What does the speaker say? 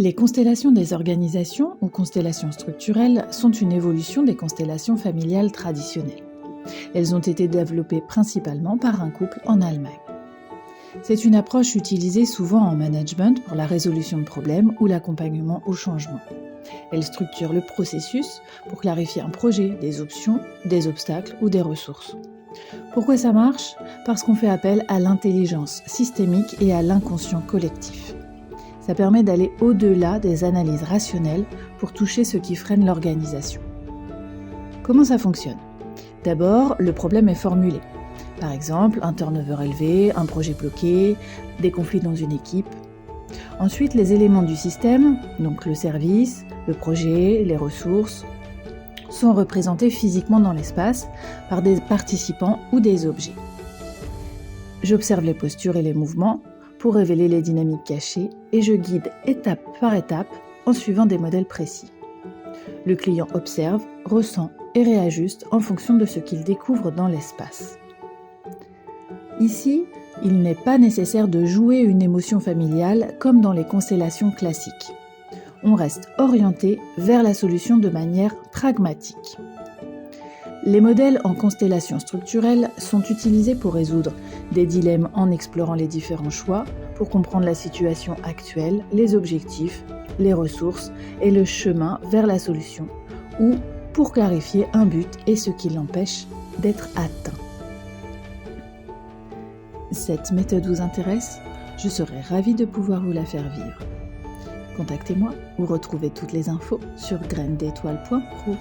Les constellations des organisations ou constellations structurelles sont une évolution des constellations familiales traditionnelles. Elles ont été développées principalement par un couple en Allemagne. C'est une approche utilisée souvent en management pour la résolution de problèmes ou l'accompagnement au changement. Elle structure le processus pour clarifier un projet, des options, des obstacles ou des ressources. Pourquoi ça marche ? Parce qu'on fait appel à l'intelligence systémique et à l'inconscient collectif. Ça permet d'aller au-delà des analyses rationnelles pour toucher ce qui freine l'organisation. Comment ça fonctionne ? D'abord, le problème est formulé. Par exemple, un turnover élevé, un projet bloqué, des conflits dans une équipe. Ensuite, les éléments du système, donc le service, le projet, les ressources, sont représentés physiquement dans l'espace par des participants ou des objets. J'observe les postures et les mouvements pour révéler les dynamiques cachées et je guide étape par étape en suivant des modèles précis. Le client observe, ressent et réajuste en fonction de ce qu'il découvre dans l'espace. Ici, il n'est pas nécessaire de jouer une émotion familiale comme dans les constellations classiques. On reste orienté vers la solution de manière pragmatique. Les modèles en constellation structurelle sont utilisés pour résoudre des dilemmes en explorant les différents choix, pour comprendre la situation actuelle, les objectifs, les ressources et le chemin vers la solution, ou pour clarifier un but et ce qui l'empêche d'être atteint. Cette méthode vous intéresse ? Je serais ravie de pouvoir vous la faire vivre. Contactez-moi ou retrouvez toutes les infos sur grainedetoile.pro.